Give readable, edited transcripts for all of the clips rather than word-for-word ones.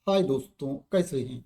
हाय दोस्तों, कैसे हैं।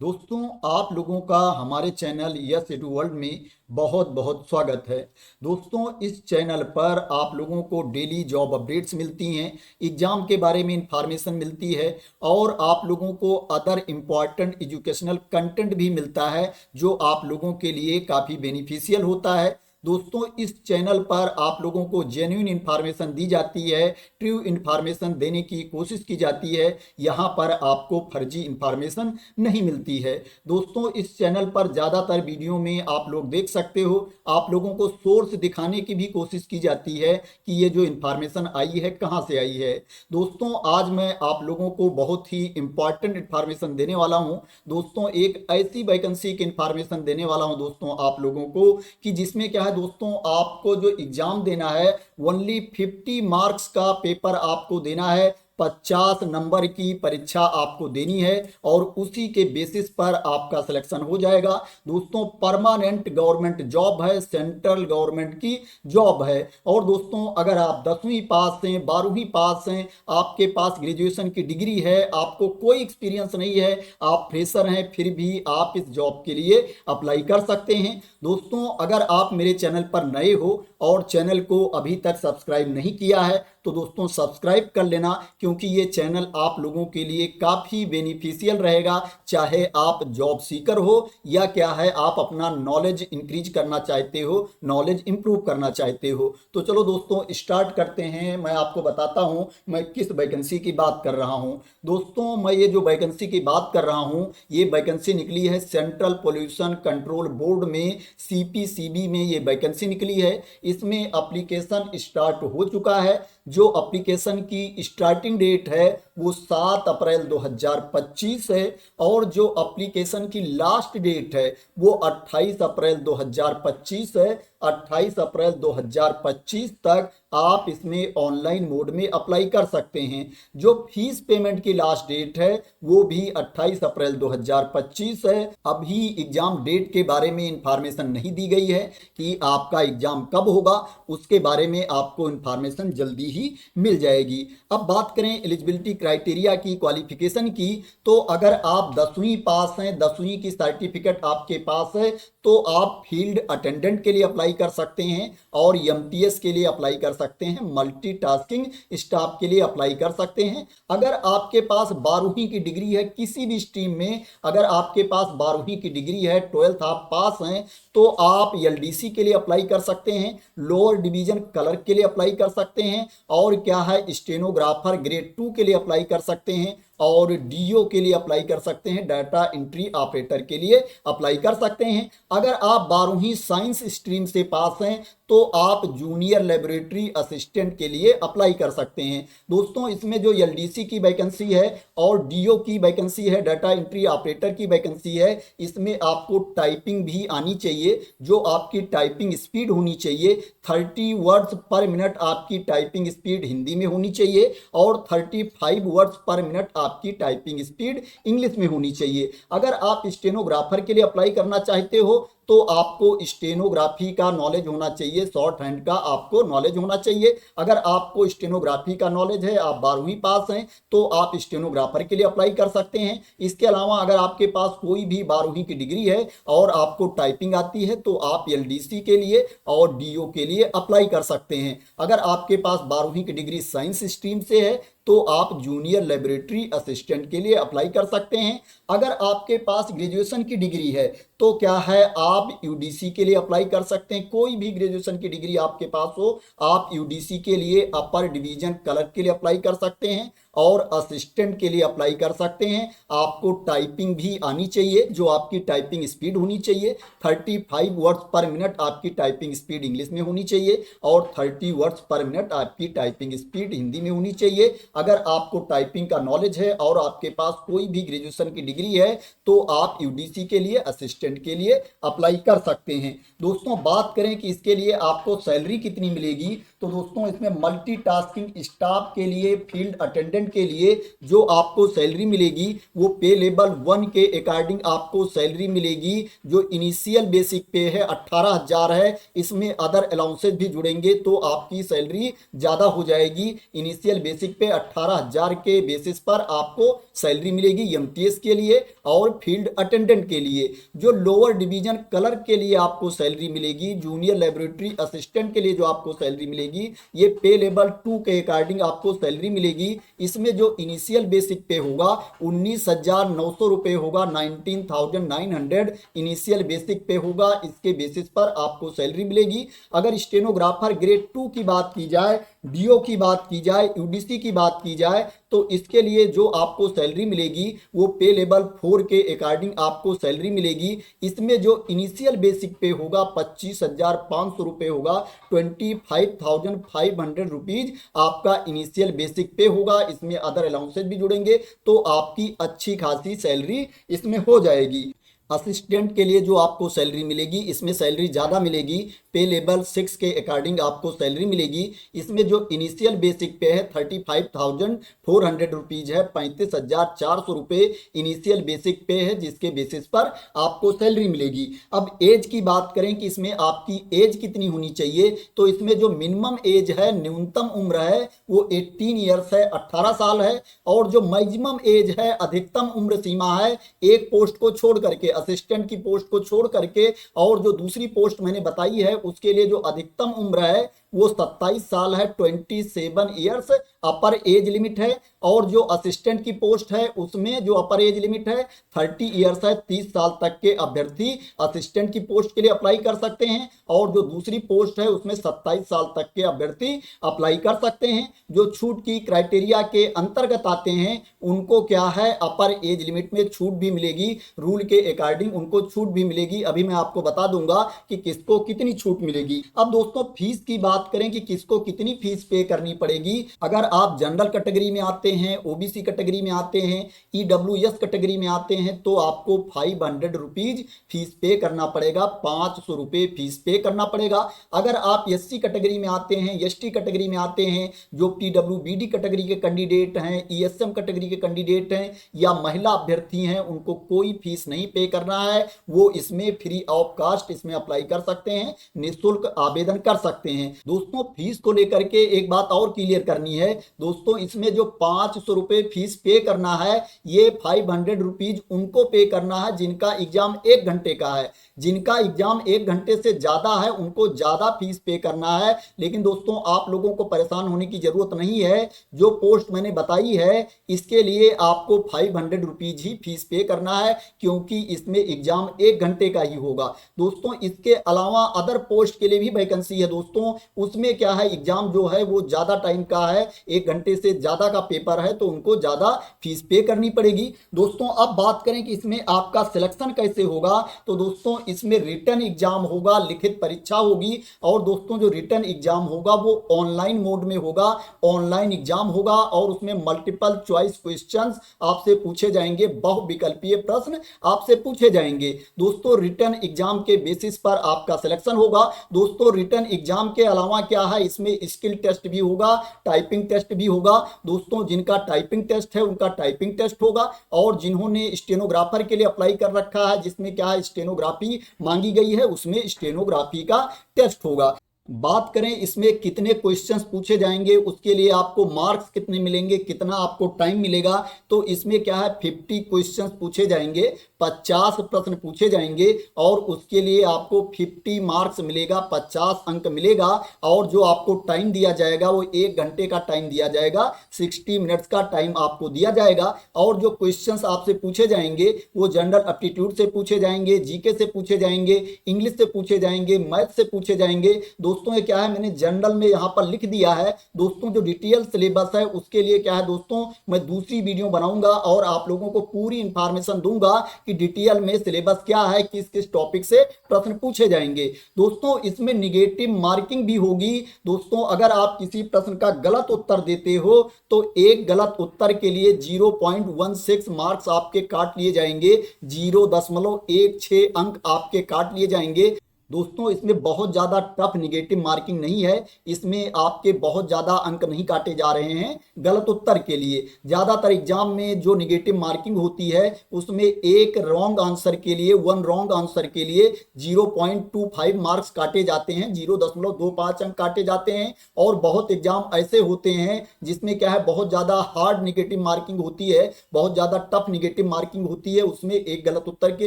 दोस्तों, आप लोगों का हमारे चैनल यस एडू वर्ल्ड में बहुत बहुत स्वागत है। दोस्तों, इस चैनल पर आप लोगों को डेली जॉब अपडेट्स मिलती हैं, एग्जाम के बारे में इंफॉर्मेशन मिलती है और आप लोगों को अदर इम्पॉर्टेंट एजुकेशनल कंटेंट भी मिलता है जो आप लोगों के लिए काफ़ी बेनिफिशियल होता है। दोस्तों, इस चैनल पर आप लोगों को जेन्युइन इन्फॉर्मेशन दी जाती है, ट्रू इन्फॉर्मेशन देने की कोशिश की जाती है। यहाँ पर आपको फर्जी इन्फॉर्मेशन नहीं मिलती है। दोस्तों, इस चैनल पर ज़्यादातर वीडियो में आप लोग देख सकते हो, आप लोगों को सोर्स दिखाने की भी कोशिश की जाती है कि ये जो इन्फॉर्मेशन आई है कहाँ से आई है। दोस्तों, आज मैं आप लोगों को बहुत ही इम्पॉर्टेंट इन्फॉर्मेशन देने वाला हूँ। दोस्तों, एक ऐसी वैकेंसी की इन्फॉर्मेशन देने वाला हूँ दोस्तों आप लोगों को कि जिसमें क्या है दोस्तों, आपको जो एग्जाम देना है ओनली 50 मार्क्स का पेपर आपको देना है। 50 नंबर की परीक्षा आपको देनी है और उसी के बेसिस पर आपका सिलेक्शन हो जाएगा। दोस्तों, परमानेंट गवर्नमेंट जॉब है, सेंट्रल गवर्नमेंट की जॉब है। और दोस्तों, अगर आप 10वीं पास हैं, 12वीं पास हैं, आपके पास ग्रेजुएशन की डिग्री है, आपको कोई एक्सपीरियंस नहीं है, आप फ्रेशर हैं, फिर भी आप इस जॉब के लिए अप्लाई कर सकते हैं। दोस्तों, अगर आप मेरे चैनल पर नए हो और चैनल को अभी तक सब्सक्राइब नहीं किया है तो दोस्तों सब्सक्राइब कर लेना, क्योंकि ये चैनल आप लोगों के लिए काफ़ी बेनिफिशियल रहेगा। चाहे आप जॉब सीकर हो या क्या है, आप अपना नॉलेज इंक्रीज करना चाहते हो, नॉलेज इंप्रूव करना चाहते हो। तो चलो दोस्तों स्टार्ट करते हैं। मैं आपको बताता हूँ मैं किस वैकेंसी की बात कर रहा हूँ। दोस्तों, मैं ये जो वैकेंसी की बात कर रहा हूँ, ये वैकेंसी निकली है सेंट्रल पोल्यूशन कंट्रोल बोर्ड में, सीपीसीबी में ये वैकेंसी निकली है। इसमें एप्लीकेशन स्टार्ट हो चुका है। जो एप्लीकेशन की स्टार्टिंग डेट है वो 7 अप्रैल 2025 है और जो एप्लीकेशन की लास्ट डेट है वो 28 अप्रैल 2025 है। 28 अप्रैल 2025 तक आप इसमें ऑनलाइन मोड में अप्लाई कर सकते हैं। जो फीस पेमेंट की लास्ट डेट है वो भी 28 अप्रैल 2025 है। अभी एग्जाम डेट के बारे में इंफॉर्मेशन नहीं दी गई है कि आपका एग्जाम कब होगा, उसके बारे में आपको इंफॉर्मेशन जल्दी ही मिल जाएगी। अब बात करें एलिजिबिलिटी क्राइटेरिया की, क्वालिफिकेशन की, तो अगर आप 10वीं पास हैं, 10वीं की सर्टिफिकेट आपके पास है तो आप फील्ड अटेंडेंट के लिए अप्लाई कर सकते हैं और एमटीएस के लिए अप्लाई कर सकते हैं, मल्टीटास्किंग स्टाफ के लिए अप्लाई कर सकते हैं। अगर आपके पास 12वीं की डिग्री है किसी भी स्ट्रीम में, अगर आपके पास 12वीं की डिग्री है, 12th आप पास हैं, तो आप एलडीसी के लिए अप्लाई कर सकते हैं, लोअर डिवीजन क्लर्क के लिए अप्लाई कर सकते हैं और क्या है स्टेनोग्राफर ग्रेड 2 के लिए अप्लाई कर सकते हैं और डीओ के लिए अप्लाई कर सकते हैं, डाटा एंट्री ऑपरेटर के लिए अप्लाई कर सकते हैं। अगर आप 12वीं साइंस स्ट्रीम से पास हैं तो आप जूनियर लेबोरेटरी असिस्टेंट के लिए अप्लाई कर सकते हैं। दोस्तों, इसमें जो एलडीसी की वैकेंसी है और डीओ की वैकेंसी है, डाटा एंट्री ऑपरेटर की वैकेंसी है, इसमें आपको टाइपिंग भी आनी चाहिए। जो आपकी टाइपिंग स्पीड होनी चाहिए 30 वर्ड्स पर मिनट आपकी टाइपिंग स्पीड हिंदी में होनी चाहिए और 35 वर्ड्स पर मिनट आपकी टाइपिंग स्पीड इंग्लिश में होनी चाहिए। अगर आप स्टेनोग्राफर के लिए अप्लाई करना चाहते हो तो आपको स्टेनोग्राफी का नॉलेज होना चाहिए, शॉर्ट हैंड का आपको नॉलेज होना चाहिए। अगर आपको स्टेनोग्राफी का नॉलेज है, आप 12वीं पास हैं, तो आप स्टेनोग्राफर के लिए अप्लाई कर सकते हैं। इसके अलावा अगर आपके पास कोई भी 12वीं की डिग्री है और आपको टाइपिंग आती है तो आप एलडीसी के लिए और डीओ के लिए अप्लाई कर सकते हैं। अगर आपके पास 12वीं की डिग्री साइंस स्ट्रीम से है तो आप जूनियर लेबोरेटरी असिस्टेंट के लिए अप्लाई कर सकते हैं। अगर आपके पास ग्रेजुएशन की डिग्री है तो क्या है, आप यूडीसी के लिए अप्लाई कर सकते हैं। कोई भी ग्रेजुएशन की डिग्री आपके पास हो, आप यूडीसी के लिए अपर डिवीजन क्लर्क के लिए अप्लाई कर सकते हैं और असिस्टेंट के लिए अप्लाई कर सकते हैं। आपको टाइपिंग भी आनी चाहिए, जो आपकी टाइपिंग स्पीड होनी चाहिए 35 वर्ड्स पर मिनट आपकी टाइपिंग स्पीड इंग्लिश में होनी चाहिए और 30 वर्ड्स पर मिनट आपकी टाइपिंग स्पीड हिंदी में होनी चाहिए। अगर आपको टाइपिंग का नॉलेज है और आपके पास कोई भी ग्रेजुएशन की डिग्री है तो आप यूडीसी के लिए असिस्टेंट के लिए अप्लाई कर सकते हैं। दोस्तों, बात करें कि इसके लिए आपको सैलरी कितनी मिलेगी, तो दोस्तों इसमें मल्टीटास्किंग स्टाफ के लिए, फील्ड अटेंडेंट अटेंडेंट के लिए जो आपको सैलरी मिलेगी वो पे लेवल 1 के अकॉर्डिंग आपको सैलरी मिलेगी। जो इनिशियल बेसिक पे है 18,000 है, इसमें अदर अलाउंसेस भी जुड़ेंगे तो आपकी सैलरी ज़्यादा हो जाएगी। इनिशियल बेसिक पे 18,000 के बेसिस पर आपको सैलरी मिलेगी एमटीएस के लिए और फील्ड अटेंडेंट के लिए। जो लोअर डिवीजन क्लर्क के लिए आपको सैलरी मिलेगी, जूनियर लेबोरेटरी असिस्टेंट के लिए जो आपको सैलरी मिलेगी, ये पे लेवल 2 के अकॉर्डिंग आपको सैलरी मिलेगी। इसमें जो इनिशियल बेसिक पे होगा 19,900 रुपये होगा, 19,900 इनिशियल बेसिक पे होगा। इसके बेसिस पर आपको सैलरी मिलेगी। अगर स्टेनोग्राफर ग्रेड 2 की बात की जाए, डीओ की बात की जाए, यूडीसी की बात की जाए, तो इसके लिए जो आपको सैलरी मिलेगी वो पे लेवल 4 के अकॉर्डिंग आपको सैलरी मिलेगी। इसमें जो इनिशियल बेसिक पे होगा 25,500 रुपये होगा, 25,500 रुपीज आपका इनिशियल बेसिक पे होगा। इसमें अदर अलाउंसेस भी जुड़ेंगे तो आपकी अच्छी खासी सैलरी इसमें हो जाएगी। असिस्टेंट के लिए जो आपको सैलरी मिलेगी, इसमें सैलरी ज़्यादा मिलेगी, पे लेवल 6 के अकॉर्डिंग आपको सैलरी मिलेगी। इसमें जो इनिशियल बेसिक पे है 35,400 रुपीज़ है, 35,400 रुपये इनिशियल बेसिक पे है, जिसके बेसिस पर आपको सैलरी मिलेगी। अब एज की बात करें कि इसमें आपकी एज कितनी होनी चाहिए, तो इसमें जो मिनिमम एज है, न्यूनतम उम्र है वो 18 ईयर्स है, 18 साल है। और जो मैक्सिमम एज है, अधिकतम उम्र सीमा है, एक पोस्ट को छोड़ करके, असिस्टेंट की पोस्ट को छोड़ करके और जो दूसरी पोस्ट मैंने बताई है उसके लिए जो अधिकतम उम्र है वो 27 साल है, 27 ईयर्स अपर एज लिमिट है। और जो असिस्टेंट की पोस्ट है उसमें जो अपर एज लिमिट है 30 ईयर्स है, 30 साल तक के अभ्यर्थी असिस्टेंट की पोस्ट के लिए अप्लाई कर सकते हैं। और जो दूसरी पोस्ट है उसमें 27 साल तक के अभ्यर्थी अप्लाई कर सकते हैं। जो छूट की क्राइटेरिया के अंतर्गत आते हैं उनको क्या है, अपर एज लिमिट में छूट भी मिलेगी, रूल के अकॉर्डिंग उनको छूट भी मिलेगी। अभी मैं आपको बता दूंगा कि किसको कितनी छूट मिलेगी। अब दोस्तों फीस की बात करें कि किसको कितनी फीस पे करनी पड़ेगी। अगर आप जनरल कैटेगरी में आते हैं, ओबीसी कैटेगरी में आते हैं, ईडब्ल्यूएस कैटेगरी में आते हैं तो आपको 500 रुपीज फीस पे करना पड़ेगा, 500 रुपये फीस पे करना पड़ेगा। अगर आप एससी कैटेगरी में आते हैं, एसटी कैटेगरी में आते हैं, जो पीडब्ल्यूबीडी कैटेगरी के कैंडिडेट हैं, ईएसएम कैटेगरी के कैंडिडेट हैं या महिला अभ्यर्थी हैं, उनको कोई फीस नहीं पे करना है। वो इसमें फ्री ऑफ कास्ट इसमें अप्लाई कर सकते हैं, निःशुल्क आवेदन कर सकते हैं। दोस्तों फीस को लेकर के एक बात और क्लियर करनी है दोस्तों, इसमें जो 500 रुपये फीस पे करना है ये 500 रुपीज उनको पे करना है जिनका एग्जाम 1 घंटे का है। जिनका एग्जाम 1 घंटे से ज्यादा है उनको ज्यादा फीस पे करना है। लेकिन दोस्तों आप लोगों को परेशान होने की जरूरत नहीं है, जो पोस्ट मैंने बताई है इसके लिए आपको 500 रुपीज ही फीस पे करना है, क्योंकि इसमें एग्जाम 1 घंटे का ही होगा। दोस्तों इसके अलावा अदर पोस्ट के लिए भी वैकेंसी है दोस्तों, उसमें क्या है एग्जाम जो है वो ज्यादा टाइम का है, 1 घंटे से ज्यादा का पेपर है तो उनको ज्यादा फीस पे करनी पड़ेगी। दोस्तों अब बात करें कि इसमें आपका सिलेक्शन कैसे होगा, तो दोस्तों इसमें रिटन एग्जाम होगा, लिखित परीक्षा होगी। और दोस्तों जो रिटन एग्जाम होगा वो ऑनलाइन मोड में होगा, ऑनलाइन एग्जाम होगा और उसमें मल्टीपल चॉइस क्वेश्चंस आपसे पूछे जाएंगे, बहुविकल्पीय प्रश्न आपसे पूछे जाएंगे। दोस्तों रिटन एग्जाम के बेसिस पर आपका सिलेक्शन होगा। दोस्तों रिटन एग्जाम के अलावा क्या है, इसमें स्किल टेस्ट भी होगा, टाइपिंग टेस्ट भी होगा। दोस्तों जिनका टाइपिंग टेस्ट है उनका टाइपिंग टेस्ट होगा, और जिन्होंने स्टेनोग्राफर के लिए अप्लाई कर रखा है जिसमें क्या है स्टेनोग्राफी मांगी गई है उसमें स्टेनोग्राफी का टेस्ट होगा। बात करें इसमें कितने क्वेश्चंस पूछे जाएंगे, उसके लिए आपको मार्क्स कितने मिलेंगे, कितना आपको टाइम मिलेगा, तो इसमें क्या है 50 क्वेश्चंस पूछे जाएंगे, 50 प्रश्न पूछे जाएंगे और उसके लिए आपको 50 मार्क्स मिलेगा, 50 अंक मिलेगा। और जो आपको टाइम दिया जाएगा वो 1 घंटे का टाइम दिया जाएगा, 60 मिनट्स का टाइम आपको दिया जाएगा। और जो क्वेश्चंस आपसे पूछे जाएंगे वो जनरल एप्टीट्यूड से पूछे जाएंगे, जीके से पूछे जाएंगे, इंग्लिश से पूछे जाएंगे, मैथ से पूछे जाएंगे। दोस्तों ये क्या है मैंने जनरल में यहाँ पर लिख दिया है। दोस्तों जो डिटेल सिलेबस है उसके लिए क्या है दोस्तों मैं दूसरी वीडियो बनाऊंगा और आप लोगों को पूरी इंफॉर्मेशन दूंगा कि डिटेल में सिलेबस क्या है, किस किस टॉपिक से प्रश्न पूछे जाएंगे। दोस्तों इसमें निगेटिव मार्किंग भी होगी। दोस्तों अगर आप किसी प्रश्न का गलत उत्तर देते हो तो एक गलत उत्तर के लिए 0.16 मार्क्स आपके काट लिए जाएंगे, 0.16 अंक आपके काट लिए जाएंगे। दोस्तों इसमें बहुत ज़्यादा टफ निगेटिव मार्किंग नहीं है, इसमें आपके बहुत ज़्यादा अंक नहीं काटे जा रहे हैं गलत उत्तर के लिए। ज़्यादातर एग्जाम में जो निगेटिव मार्किंग होती है उसमें एक रॉन्ग आंसर के लिए, वन रॉन्ग आंसर के लिए 0.25 मार्क्स काटे जाते हैं, 0.25 अंक काटे जाते हैं। और बहुत एग्जाम ऐसे होते हैं जिसमें क्या है बहुत ज़्यादा हार्ड निगेटिव मार्किंग होती है, बहुत ज़्यादा टफ निगेटिव मार्किंग होती है, उसमें एक गलत उत्तर के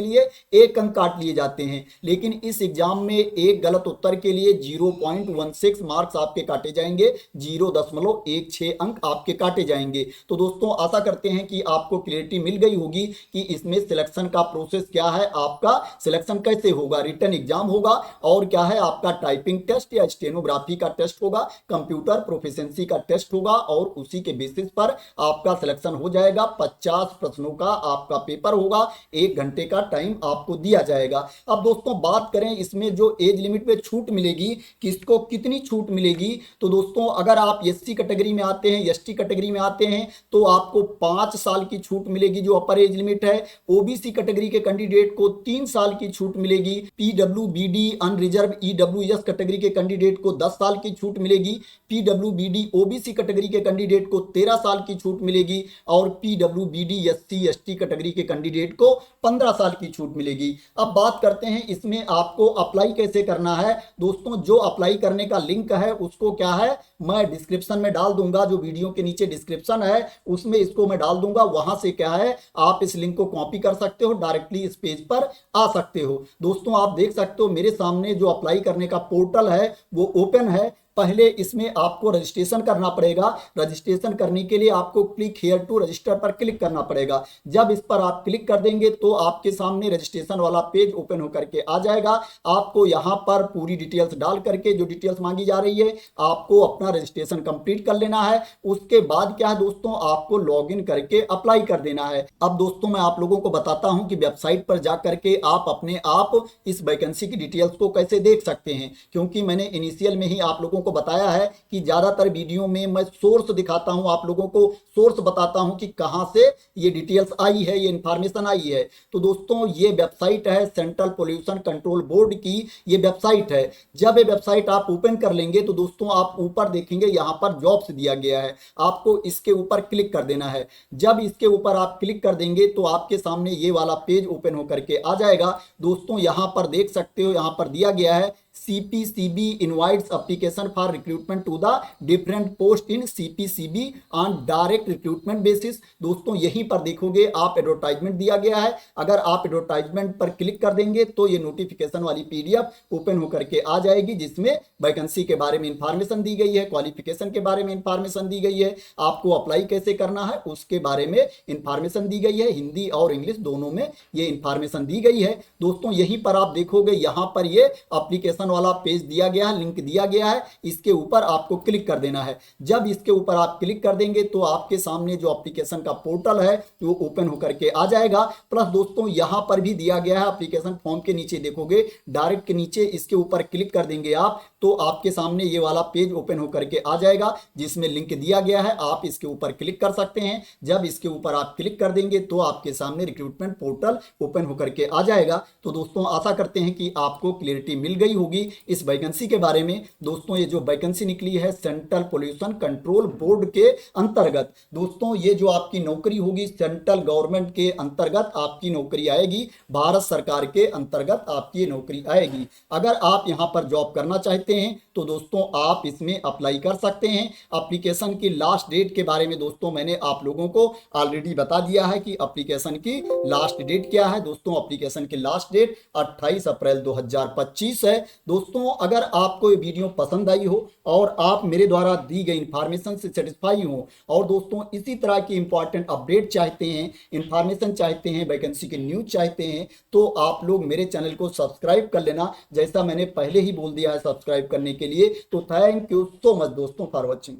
लिए एक अंक काट लिए जाते हैं। लेकिन इस एग्जाम में एक गलत उत्तर के लिए 0.16 मार्क्स आपके काटे जाएंगे, 0.16 अंक आपके काटे जाएंगे। तो दोस्तों आशा करते हैं कि आपको क्लियरिटी मिल गई होगी कि इसमें सिलेक्शन का प्रोसेस क्या है, आपका सिलेक्शन कैसे होगा। रिटन एग्जाम होगा और क्या है आपका टाइपिंग टेस्ट या स्टेनोग्राफी का टेस्ट होगा, कंप्यूटर प्रोफिशिएंसी का टेस्ट होगा और उसी के बेसिस पर आपका सिलेक्शन हो जाएगा। 50 प्रश्नों का आपका पेपर होगा, 1 घंटे का टाइम आपको दिया जाएगा। अब दोस्तों बात करें इसमें जो एज लिमिट पे छूट मिलेगी, किसको कितनी छूट मिलेगी, तो दोस्तों अगर आप एससी कैटेगरी में आते हैं, एसटी कैटेगरी में आते हैं तो आपको 5 साल की छूट मिलेगी जो अपर एज लिमिट है। ओबीसी कैटेगरी के कैंडिडेट को 3 साल की छूट मिलेगी। पीडब्ल्यूबीडी अनरिजर्व ईडब्ल्यूएस कैटेगरी के कैंडिडेट को 10 साल की छूट मिलेगी। पीडब्ल्यूबीडी ओबीसी कैटेगरी के कैंडिडेट को 13 साल की छूट मिलेगी और पीडब्ल्यूबीडी एससी एसटी कैटेगरी के कैंडिडेट को 15 साल की छूट मिलेगी। अब बात करते हैं इसमें आपको अप्लाई कैसे करना है। दोस्तों जो अप्लाई करने का लिंक है उसको क्या है मैं डिस्क्रिप्शन में डाल दूंगा, जो वीडियो के नीचे डिस्क्रिप्शन है उसमें इसको मैं डाल दूंगा। वहां से क्या है आप इस लिंक को कॉपी कर सकते हो, डायरेक्टली इस पेज पर आ सकते हो। दोस्तों आप देख सकते हो मेरे सामने जो अप्लाई करने का पोर्टल है वो ओपन है। पहले इसमें आपको रजिस्ट्रेशन करना पड़ेगा। रजिस्ट्रेशन करने के लिए आपको क्लिक हियर टू रजिस्टर पर क्लिक करना पड़ेगा। जब इस पर आप क्लिक कर देंगे तो आपके सामने रजिस्ट्रेशन वाला पेज ओपन होकर के आ जाएगा। आपको यहाँ पर पूरी डिटेल्स डाल करके जो डिटेल्स मांगी जा रही है आपको अपना रजिस्ट्रेशन कंप्लीट कर लेना है। उसके बाद क्या है दोस्तों आपको लॉग इन करके अप्लाई कर देना है। अब दोस्तों मैं आप लोगों को बताता हूं कि वेबसाइट पर जा करके आप अपने आप इस वैकेंसी की डिटेल्स को कैसे देख सकते हैं, क्योंकि मैंने इनिशियल में ही आप लोगों को बताया है कि ज्यादातर वीडियो में मैं सोर्स दिखाता हूं, आप लोगों को सोर्स बताता हूं कि कहां से ये डिटेल्स आई है, ये इंफॉर्मेशन आई है। तो दोस्तों ये वेबसाइट है सेंट्रल पोल्यूशन कंट्रोल बोर्ड की, ये वेबसाइट है। जब ये वेबसाइट आप ओपन कर लेंगे तो दोस्तों आप ऊपर देखेंगे यहां पर जॉब्स दिया गया है, आपको इसके ऊपर क्लिक कर देना है। जब इसके ऊपर आप क्लिक कर देंगे तो आपके सामने ये वाला पेज ओपन होकर के आ जाएगा। दोस्तों यहां पर देख सकते हो यहां पर दिया गया है CPCB invites application for recruitment to the different post in CPCB on direct recruitment basis। दोस्तों यहीं पर देखोगे आप एडवर्टाइजमेंट दिया गया है। अगर आप एडवर्टाइजमेंट पर क्लिक कर देंगे तो ये नोटिफिकेशन वाली PDF ओपन होकर के आ जाएगी, जिसमें वैकेंसी के बारे में इंफॉर्मेशन दी गई है, क्वालिफिकेशन के बारे में इंफॉर्मेशन दी गई है, आपको अप्लाई कैसे करना है उसके बारे में इंफॉर्मेशन दी गई है। हिंदी और इंग्लिश दोनों में ये इंफॉर्मेशन दी गई है। दोस्तों यहीं पर आप देखोगे यहाँ पर ये एप्लीकेशन वाला पेज दिया गया है, लिंक दिया गया है, इसके ऊपर आपको क्लिक कर देना है। जब इसके ऊपर आप क्लिक कर देंगे तो आपके सामने जो एप्लीकेशन का पोर्टल है वो ओपन होकर के आ जाएगा। प्लस दोस्तों यहां पर भी दिया गया है एप्लीकेशन फॉर्म के नीचे देखोगे डायरेक्ट के नीचे इसके ऊपर क्लिक कर देंगे आप तो आपके सामने ये वाला पेज ओपन होकर के आ जाएगा जिसमें लिंक दिया गया है, आप इसके ऊपर क्लिक कर सकते हैं। जब इसके ऊपर आप क्लिक कर देंगे तो आपके सामने रिक्रूटमेंट पोर्टल ओपन होकर के आ जाएगा। तो दोस्तों आशा करते हैं कि आपको क्लियरिटी मिल गई होगी इस वैकेंसी के बारे में। दोस्तों ये जो वैकेंसी निकली है सेंट्रल पोल्यूशन कंट्रोल बोर्ड के अंतर्गत, दोस्तों ये जो आपकी नौकरी होगी सेंट्रल गवर्नमेंट के अंतर्गत आपकी नौकरी आएगी, भारत सरकार के अंतर्गत आपकी ये नौकरी आएगी। अगर आप यहां पर जॉब करना चाहते हैं तो दोस्तों आप इसमें अप्लाई कर सकते हैं। एप्लीकेशन की लास्ट डेट के बारे में दोस्तों मैंने आप लोगों को ऑलरेडी बता दिया है कि एप्लीकेशन की लास्ट डेट क्या है। दोस्तों एप्लीकेशन की लास्ट डेट 28 अप्रैल 2025 है। दोस्तों अगर आपको ये वीडियो पसंद आई हो और आप मेरे द्वारा दी गई इंफॉर्मेशन से सेटिस्फाई हो और दोस्तों इसी तरह की इंपॉर्टेंट अपडेट चाहते हैं, इंफॉर्मेशन चाहते हैं, वैकेंसी की न्यूज चाहते हैं तो आप लोग मेरे चैनल को सब्सक्राइब कर लेना, जैसा मैंने पहले ही बोल दिया है सब्सक्राइब करने के लिए। तो थैंक यू सो मच दोस्तों फॉर वॉचिंग।